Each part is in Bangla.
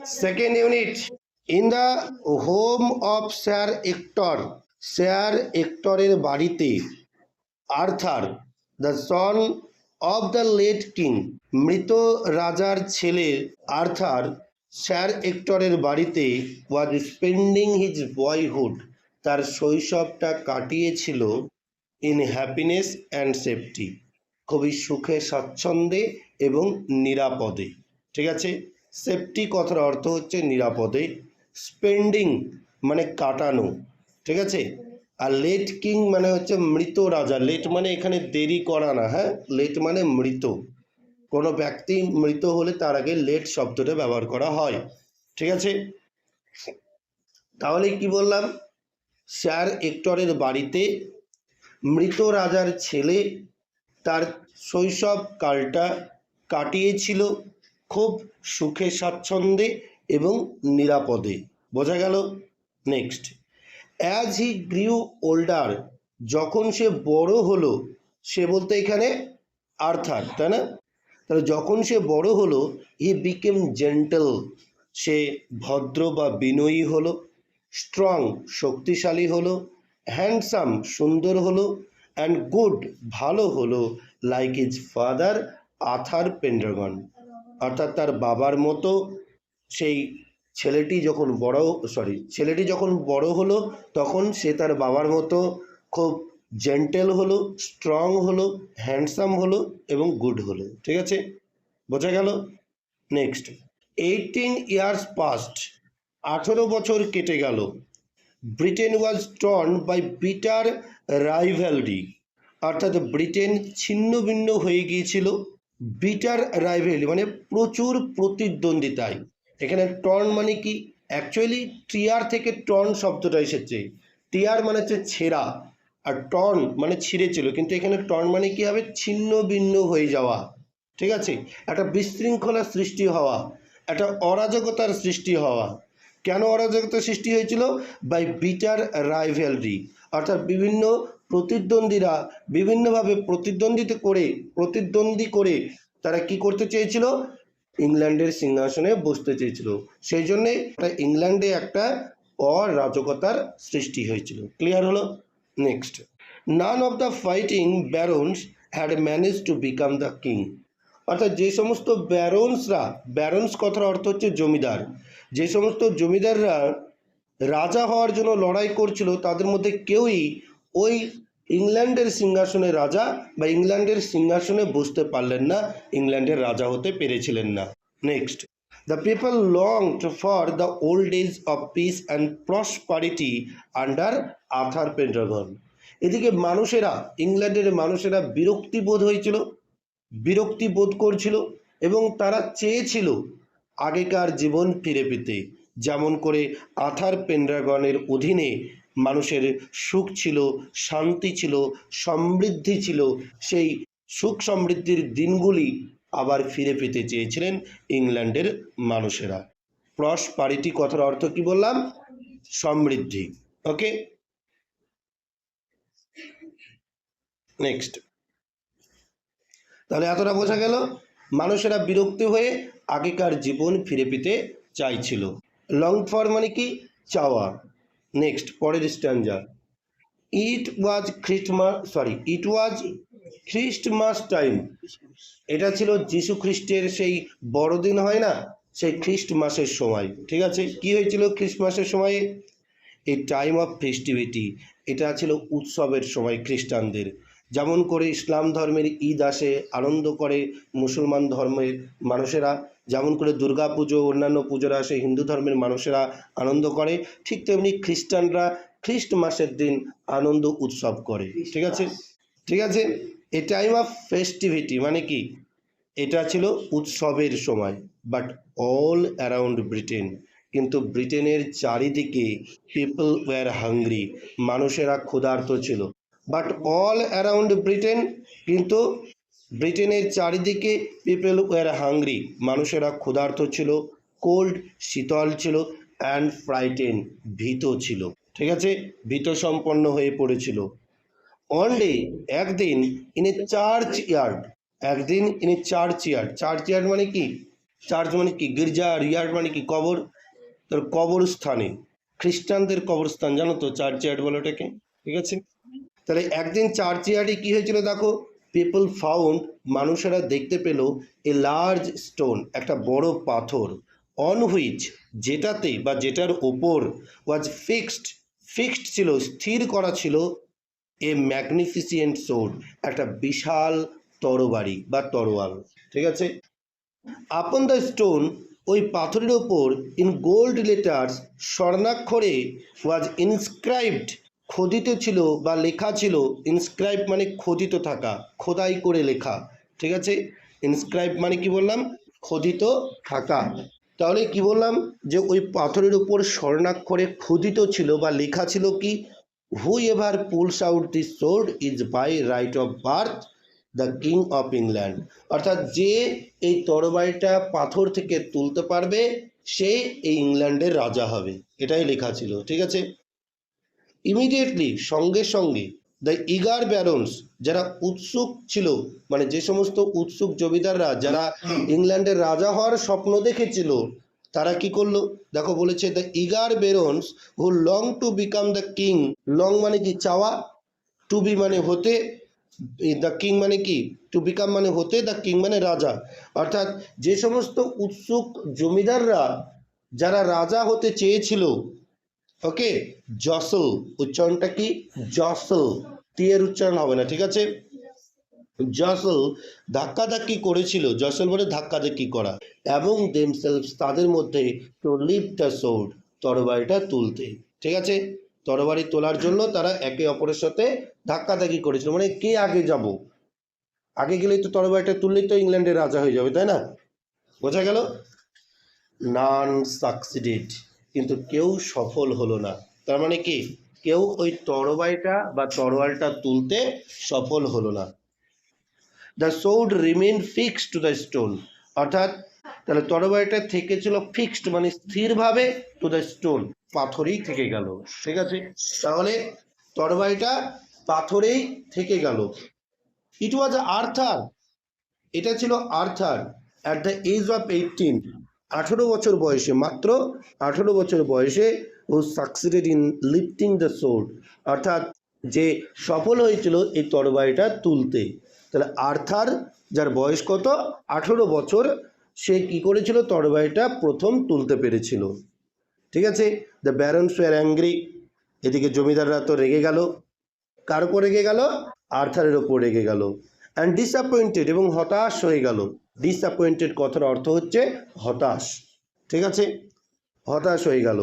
Second unit. In the home of Sir Ector, Sir Ectorer barite, Arthur, the son of the late king, মৃত রাজার ছেলে আর্থার স্যার এক্টরের বাড়িতে was spending his boyhood, তার শৈশবটা কাটিয়েছিল in happiness and safety, খুবই সুখে স্বাচ্ছন্দ্যে এবং নিরাপদে। ঠিক আছে, সেফটি কথার অর্থ হচ্ছে নিরাপদে, স্পেন্ডিং মানে কাটানো, ঠিক আছে। আর লেট কিং মানে হচ্ছে মৃত রাজা, লেট মানে এখানে দেরি করা না, হ্যাঁ, লেট মানে মৃত, কোনো ব্যক্তি মৃত হলে তার আগে লেট শব্দটা ব্যবহার করা হয়, ঠিক আছে। তাহলে কি বললাম, স্যার এক্টরের বাড়িতে মৃত রাজার ছেলে তার শৈশব কালটা কাটিয়েছিল খুব সুখে স্বাচ্ছন্দ্যে এবং নিরাপদে, বোঝা গেল। নেক্সট, অ্যাজ হি গ্রিউ ওল্ডার, যখন সে বড় হলো, সে বলতে এখানে আর্থার, তাই না। তাহলে যখন সে বড় হলো, হি বিকেম জেন্টল, সে ভদ্র বা বিনয়ী হলো, স্ট্রং শক্তিশালী হলো, হ্যান্ডসাম সুন্দর হলো, অ্যান্ড গুড ভালো হলো, লাইক হিজ ফাদার আর্থার পেন্ডারগন, অর্থাৎ তার বাবার মতো। সেই ছেলেটি যখন বড় হলো তখন সে তার বাবার মতো খুব জেন্টেল হলো, স্ট্রং হলো, হ্যান্ডসাম হলো এবং গুড হলো, ঠিক আছে, বোঝা গেল। নেক্সট, 18 ইয়ার্স পাস্ট, 18 বছর কেটে গেল। Britain was torn by bitter rivalry, অর্থাৎ ব্রিটেন ছিন্ন ভিন্ন হয়ে গিয়েছিল বিটার রাইভ্যালরি মানে প্রচুর প্রতিদ্বন্দ্বিতায়। এখানে টর্ন মানে কি, অ্যাকচুয়ালি টিয়ার থেকে টর্ন শব্দটা এসেছে, টিয়ার মানে হচ্ছে ছেঁড়া আর টর্ন মানে ছিঁড়েছিল, কিন্তু এখানে টর্ন মানে কি হবে, ছিন্ন ভিন্ন হয়ে যাওয়া, ঠিক আছে, একটা বিশৃঙ্খলার সৃষ্টি হওয়া, একটা অরাজকতার সৃষ্টি হওয়া। কেন অরাজকতার সৃষ্টি হয়েছিল, বাই বিটার রাইভ্যালরি, অর্থাৎ বিভিন্ন প্রতিদ্বন্দ্বীরা বিভিন্নভাবে প্রতিদ্বন্দ্বী করে তারা কি করতে চেয়েছিল, ইংল্যান্ডের সিংহাসনে বসতে চেয়েছিল, সেই জন্যে ইংল্যান্ডে একটা অরাজকতার সৃষ্টি হয়েছিল। ক্লিয়ার হলো। Next, none of the fighting barons had manage to become the king, অর্থাৎ যে সমস্ত ব্যারন্সরা, ব্যারন্স কথার অর্থ হচ্ছে জমিদার, যে সমস্ত জমিদাররা রাজা হওয়ার জন্য লড়াই করছিল তাদের মধ্যে কেউই ওই ইংল্যান্ডের সিংহাসনে রাজা বা ইংল্যান্ডের সিংহাসনে বসতে পারলেন না, ইংল্যান্ডের রাজা হতে পেরেছিলেন না। Next, the people longed for the old days of peace and prosperity under Arthur Pendragon, এদিকে মানুষেরা, ইংল্যান্ডের মানুষেরা বিরক্তি বোধ করছিল এবং তারা চেয়েছিল আগেকার জীবন ফিরে পেতে, যেমন করে আর্থার পেন্ডারগনের অধীনে মানুষের সুখ ছিল, শান্তি ছিল, সমৃদ্ধি ছিল, সেই সুখ সমৃদ্ধির দিনগুলি আবার ফিরে পেতে চেয়েছিলেন ইংল্যান্ডের মানুষেরা। প্রসপারিটি কথার অর্থ কি বললাম, সমৃদ্ধি। ওকে, নেক্সট, তাহলে এতটা বোঝা গেল, মানুষেরা বিরক্তি হয়ে আগেকার জীবন ফিরে পেতে চাইছিল। লং ফর মানে কি, চাওয়া। নেক্সট, পরের স্ট্যাঞ্জা, ইট ওয়াজ খ্রিস্টমাস টাইম, এটা ছিল যীশু খ্রিস্টের সেই বড়দিন হয় না, সেই খ্রিস্টমাসের সময়, ঠিক আছে। কি হয়েছিল খ্রিস্টমাসের সময়ে, এই টাইম অফ ফেস্টিভিটি, এটা ছিল উৎসবের সময় খ্রিস্টানদের, যেমন করে ইসলাম ধর্মের ঈদ আসে, আনন্দ করে মুসলমান ধর্মের মানুষেরা, যেমন করে দুর্গা পুজো অন্যান্য পুজোরা আসে হিন্দু ধর্মের মানুষেরা আনন্দ করে, ঠিক তেমনি খ্রিস্টানরা খ্রিস্টমাসের দিন আনন্দ উৎসব করে, ঠিক আছে, ঠিক আছে। এ টাইম অফ ফেস্টিভিটি মানে কি, এটা ছিল উৎসবের সময়, বাট অল অ্যারাউন্ড ব্রিটেন, কিন্তু ব্রিটেনের চারিদিকে পিপল ওয়ার হাংরি, মানুষেরা ক্ষুধার্ত ছিল, বাট অল অ্যারাউন্ড ব্রিটেন, কিন্তু ব্রিটেনের চারিদিকে পিপল ওয়ার হাংরি, মানুষেরা ক্ষুধার্ত ছিল, কোল্ড শীতল ছিল, অ্যান্ড ফ্রাইটেন ভীত ছিল, ঠিক আছে, ভীত সম্পন্ন হয়ে পড়েছিল। ওয়ান ডে একদিন, ইন এ চার্চ ইয়ার্ড মানে কি, চার্চ মানে কি গির্জা, আর ইয়ার্ড মানে কি কবর। তোর কবরস্থানে, খ্রিস্টানদের কবরস্থান জানো তো চার্চ ইয়ার্ড বলে ওটাকে, ঠিক আছে। তাহলে একদিন চার্চ ইয়ার্ডে কি হয়েছিল দেখো, পিপল ফাউন্ড, মানুষেরা দেখতে পেল এ লার্জ স্টোন, একটা বড় পাথর, অন হুইচ, যেটাতে বা যেটার ওপর, ওয়াজ ফিক্সড, ফিক্সড ছিল, স্থির করা ছিল, এ ম্যাগনিফিসিয়েন্ট সোর্ড, একটা বিশাল তরবারি বা তরোয়াল, ঠিক আছে। আপন দ্য স্টোন, ওই পাথরের ওপর, ইন গোল্ড লেটার্স, স্বর্ণাক্ষরে, ওয়াজ ইনস্ক্রাইবড, খোদিত ছিল বা লেখা ছিল, ইনস্ক্রাইব মানে খোদিত থাকা, খোদাই করে লেখা, ঠিক আছে। ইনস্ক্রাইব মানে কি বললাম, খোদিত থাকা। তাহলে কি বললাম, যে ওই পাথরের উপর স্বর্ণাক্ষরে খোদিত ছিল বা লেখা ছিল কি, whoever pulls out this sword is by right of birth the king of England, অর্থাৎ যে এই তরবারিটা পাথর থেকে তুলতে পারবে সে এই ইংল্যান্ডের রাজা হবে, এটাই লেখা ছিল, ঠিক আছে। ইমিডিয়েটলি, সঙ্গে সঙ্গে, দ্য ইগার ব্যারন্স, যারা উৎসুক ছিল, মানে যে সমস্ত উৎসুক জমিদাররা যারা ইংল্যান্ডের রাজা হওয়ার স্বপ্ন দেখেছিল, তারা কি করলো দেখো, বলেছে the eager barons who long to become the king, long মানে কি চাওয়া, টু বি মানে হতে, দ্য কিং মানে কি, টু বিকাম মানে হতে, দ্য কিং মানে রাজা, অর্থাৎ যে সমস্ত উৎসুক জমিদাররা যারা রাজা হতে চেয়েছিল, ওকে, জসল, উচ্চারণটা কি জসল, টি এর উচ্চারণ হবে না, ঠিক আছে। জসল ধাক্কাধাক্কি করেছিল, জসল মানে ধাক্কাধাক্কি করা, এবং দেমসেলভস, তাদের মধ্যে, টু লিফট দ্য সোর্ড, তরবারিটা তুলতে, ঠিক আছে। তরবারি তোলার জন্য তারা একে অপরের সাথে ধাক্কাধাক্কি করেছিল, মানে কে আগে যাব, আগে গেলেই তো তরবারিটা তুললেই তো ইংল্যান্ডের রাজা হয়ে যাবে, তাই না, বোঝা গেল। নান সাকসিডেড, কিন্তু কেউ সফল হলো না, তার মানে কি, কেউ ওই তরবারিটা বা তরোয়ালটা তুলতে সফল হলো না। The sword remain fixed to the stone, অর্থাৎ তাহলে তরবারিটা থেকেছিল ফিক্সড মানে স্থিরভাবে, টু দ্য স্টোন, পাথরেই থেকে গেল, ঠিক আছে। তাহলে তরবারিটা পাথরেই থেকে গেল। ইট ওয়াজ আর্থার, এটা ছিল Arthur, at the age of 18, 18 বছর বয়সে, মাত্র 18 বছর বয়সে, ও succeeded in lifting the sword, অর্থাৎ যে সফল হয়েছিল এই তরবারিটা তুলতে। তাহলে আর্থার, যার বয়স কত, 18 বছর, সে কি করেছিল, তরবারিটা প্রথম তুলতে পেরেছিল, ঠিক আছে। দ্য ব্যারন্স ওয়ার অ্যাংরি, এদিকে জমিদাররা তো রেগে গেল, কার উপর রেগে গেল, আর্থারের ওপর রেগে গেল। অ্যান্ড ডিসঅ্যাপয়েন্টেড, এবং হতাশ হয়ে গেল। ডিসঅ্যাপয়েন্টেড কথার অর্থ হচ্ছে হতাশ, ঠিক আছে, হতাশ হয়ে গেল।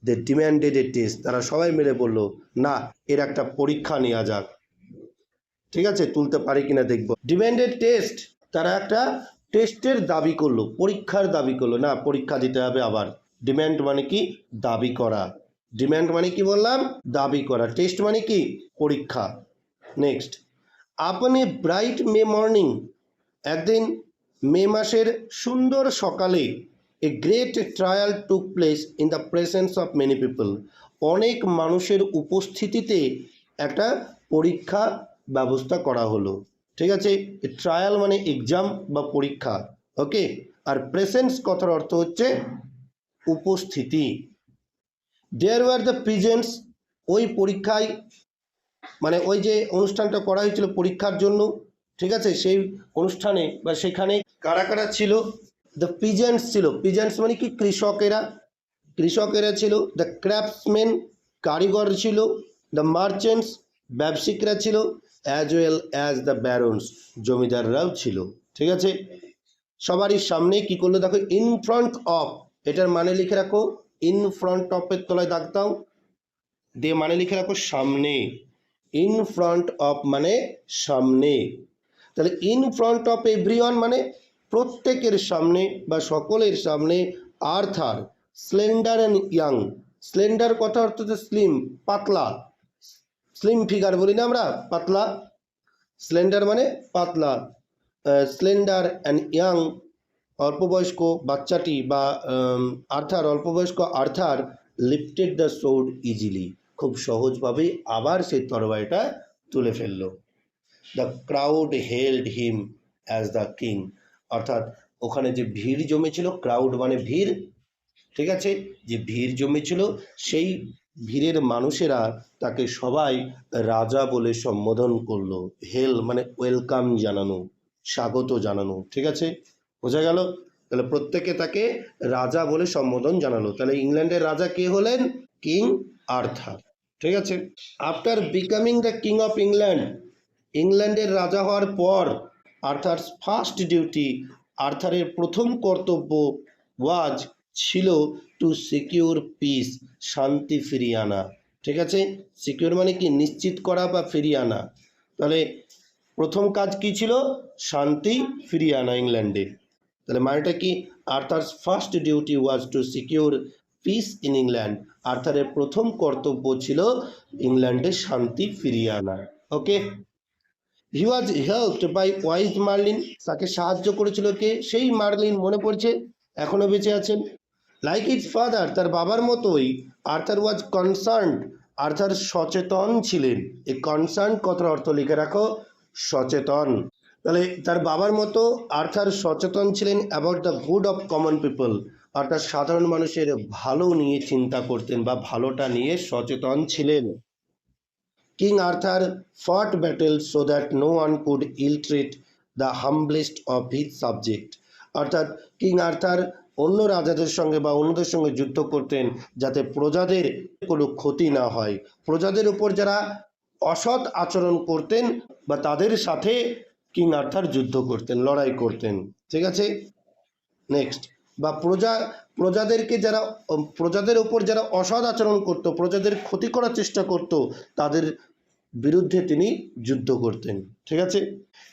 দে ডিম্যান্ডেড এ টেস্ট, তারা সবাই মিলে বলল, না, এর একটা পরীক্ষা নেওয়া যাক, ঠিক আছে, তুলতে পারে কিনা দেখব। ডিম্যান্ডেড টেস্ট, তারা একটা টেস্টের দাবি করলো, পরীক্ষার দাবি করলো, না পরীক্ষা দিতে হবে আবার। ডিম্যান্ড মানে কি, দাবি করা, ডিম্যান্ড মানে কি বললাম, দাবি করা, টেস্ট মানে কি, পরীক্ষা। নেক্সট, আপনি ব্রাইট মে মর্নিং, একদিন মে মাসের সুন্দর সকালে, a great trial took place in the presence of many people, অনেক মানুষের উপস্থিতিতে একটা পরীক্ষা ব্যবস্থা করা হলো, ঠিক আছে। ট্রায়াল মানে এক্সাম বা পরীক্ষা, ওকে। আর প্রেজেন্স কথার অর্থ হচ্ছে উপস্থিতি। দেয়ার ওয়ার দ্য প্রেজেন্টস, ওই পরীক্ষায়, মানে ওই যে অনুষ্ঠানটা করা হয়েছিল পরীক্ষার জন্য, ঠিক আছে, সেই অনুষ্ঠানে বা সেখানে কারা কারা ছিল, দ্য পিজেন্টস ছিল, পিজেন্টস মানে কি, কৃষকেরা, কৃষকেরা ছিল। দ্য ক্রাফটসম্যান, কারিগর ছিল। দ্য মার্চেন্টস, ব্যবসায়িকরা ছিল। As well as the barons, জমিদাররাও ছিল, ঠিক আছে। সবারই সামনে কি করলো দেখো, ইন ফ্রন্ট অফ, এটার মানে লিখে রাখো, ইন ফ্রন্ট অফের তলায় দাগ দাও, দিয়ে মানে লিখে রাখো সামনে, ইন ফ্রন্ট অফ মানে সামনে। তাহলে ইন ফ্রন্ট অফ এভরিওয়ান মানে প্রত্যেকের সামনে বা সকলের সামনে, Arthur, slender and young, slender কথা অর্থ হচ্ছে স্লিম, পাতলা, স্লিম ফিগার বলি না আমরা, পাতলা, স্লেন্ডার মানে পাতলা, স্লেন্ডার অ্যান্ড ইয়াং, অল্পবয়স্ক বাচ্চাটি বা আর্থার, অল্পবয়স্ক Arthur, lifted the sword easily, খুব সহজভাবেই আবার সেই তরবারিটা তুলে ফেললো। The crowd held him as the king, অর্থাৎ ওখানে যে ভিড় জমেছিল, ক্রাউড মানে ভিড়, ঠিক আছে, যে ভিড় জমেছিল সেই ভিড়ের মানুষেরা তাকে সবাই রাজা বলে সম্বোধন করলো। হেল মানে ওয়েলকাম জানানো, স্বাগত জানানো, ঠিক আছে, বোঝা গেল? তাহলে প্রত্যেকে তাকে রাজা বলে সম্বোধন জানালো। তাহলে ইংল্যান্ডের রাজা কে হলেন? কিং আর্থার, ঠিক আছে। After becoming the king of England, ইংল্যান্ডের রাজা হওয়ার পর আর্থার ফার্স্ট ডিউটি, আর্থারের প্রথম কর্তব্য ওয়াজ ছিল টু সিকিউর পিস, শান্তি ফিরিয়ে আনা, ঠিক আছে। সিকিউর মানে কি? নিশ্চিত করা বা ফিরিয়ে আনা। তাহলে প্রথম কাজ কি ছিল? শান্তি ফিরিয়ে আনা ইংল্যান্ডে। তাহলে মানেটা কি? Arthur's first duty was to secure peace in England, আর্থারের প্রথম কর্তব্য ছিল ইংল্যান্ডে শান্তি ফিরিয়ে আনা। Okay, he was helped by wise Merlin, তাকে সাহায্য করেছিল কে? সেই মার্লিন, মনে পড়ছে, এখনো বেঁচে আছেন। লাইক ইজ ফাদার, তার বাবার মতোই আর্থার ওয়াজ কনসার্নড, আর্থার সচেতন ছিলেন। এই কনসার্ন কথার অর্থ লিখে রাখো, সচেতন। তাহলে তার বাবার মতো আর্থার সচেতন ছিলেন about the good of common people, অর্থাৎ সাধারণ মানুষের ভালো নিয়ে চিন্তা করতেন বা ভালোটা নিয়ে সচেতন ছিলেন। King Arthur fought battle so that no one could ill treat the humblest of his subject, অর্থাৎ কিং আর্থার অন্য রাজাদের সঙ্গে বা অন্যদের সঙ্গে যুদ্ধ করতেন যাতে প্রজাদের কোনো ক্ষতি না হয়। প্রজাদের উপর যারা অসৎ আচরণ করতেন বা তাদের সাথে কিং আর্থার যুদ্ধ করতেন, লড়াই করতেন, ঠিক আছে। নেক্সট, বা প্রজাদেরকে যারা প্রজাদের উপর যারা অসৎ আচরণ করত, প্রজাদের ক্ষতি করার চেষ্টা করত, তাদের বিরুদ্ধে তিনি যুদ্ধ করতেন, ঠিক আছে।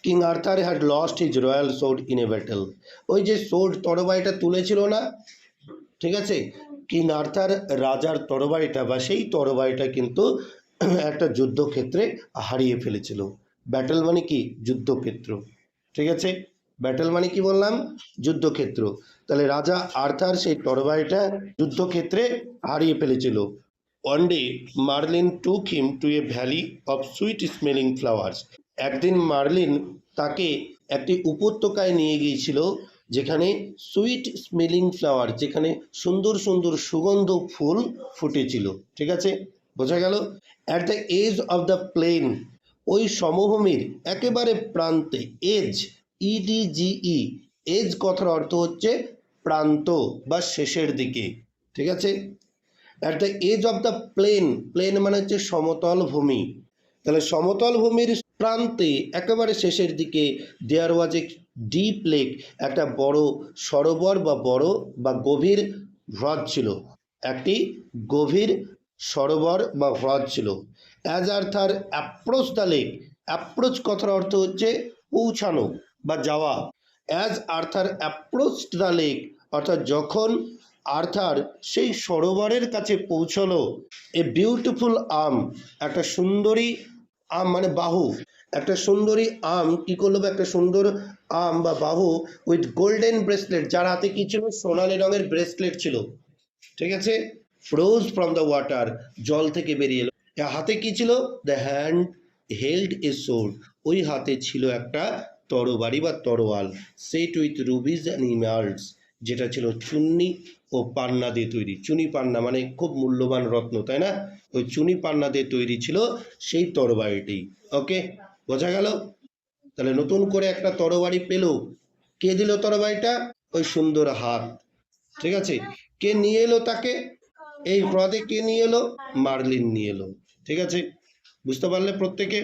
King Arthur had lost his royal sword in a battle, ওই যে সোর্ড তরবারিটা তুলেছিল না, ঠিক আছে, কিং আর্থার রাজার তরবারিটা বা সেই তরবারিটা কিন্তু একটা যুদ্ধক্ষেত্রে হারিয়ে ফেলেছিল। ব্যাটেল মানে কি? যুদ্ধক্ষেত্র, ঠিক আছে। ব্যাটেল মানে কি বললাম? যুদ্ধক্ষেত্র। তাহলে রাজা আর্থার সেই তরবারিটা যুদ্ধক্ষেত্রে হারিয়ে ফেলেছিল। One day Merlin took him to a valley of sweet smelling flowers, একদিন মার্লিন তাকে একটি উপত্যকায় নিয়ে গিয়েছিল যেখানে সুইট স্মেলিং ফ্লাওয়ার, যেখানে সুন্দর সুন্দর সুগন্ধ ফুল ফুটেছিল, ঠিক আছে, বোঝা গেল। At the age of the plain, ওই সমভূমির একেবারে প্রান্তে, এজ, ইডিজিই, এজ কথার অর্থ হচ্ছে প্রান্ত বা শেষের দিকে, ঠিক আছে। At the age of the plain, plain মানে হচ্ছে সমতল ভূমি, তাহলে সমতল ভূমির প্রান্তে একেবারে শেষের দিকে দেয়ার ওয়াজ এ ডিপ লেক, একটা বড় সরোবর বা বড় বা গভীর হ্রদ ছিল, একটি গভীর সরোবর বা হ্রদ ছিল। As Arthur approach the lake, approach কথার অর্থ হচ্ছে পৌঁছানো বা যাওয়া। As Arthur approach the lake, অর্থাৎ যখন আর্থার সেই সরোবরের কাছে পৌঁছলো, এ বিউটিফুল আম, একটা সুন্দরী আম মানে বাহু, একটা সুন্দরী আম কি করলো? একটা সুন্দর আম বা বাহু উইথ গোল্ডেন ব্রেসলেট, যার হাতে কি ছিল? সোনালী রঙের ব্রেসলেট ছিল, ঠিক আছে। ফ্রোজ ফ্রম দ্য ওয়াটার, জল থেকে বেরিয়ে এলো। হাতে কি ছিল? The hand held A sword, ওই হাতে ছিল একটা তরবারি বা তরোয়াল। সেট উইথ রুবিজ অ্যান্ড ইমার্লস, যেটা ছিল চুন্নি ও পান্না দিয়ে তৈরি। চুনি পান্না মানে খুব মূল্যবান রত্ন, তাই না? ওই চুনি পান্না দিয়ে তৈরি ছিল সেই তরবারিটি। ওকে, বোঝা গেল? তাহলে নতুন করে একটা তরবারি পেল, কে দিল তরবারিটা? ওই সুন্দর হাত, ঠিক আছে। কে নিয়ে এলো তাকে? এই হ্রদে কে নিয়ে এলো? মার্লিন নিয়ে এলো, ঠিক আছে, বুঝতে পারলে প্রত্যেকে?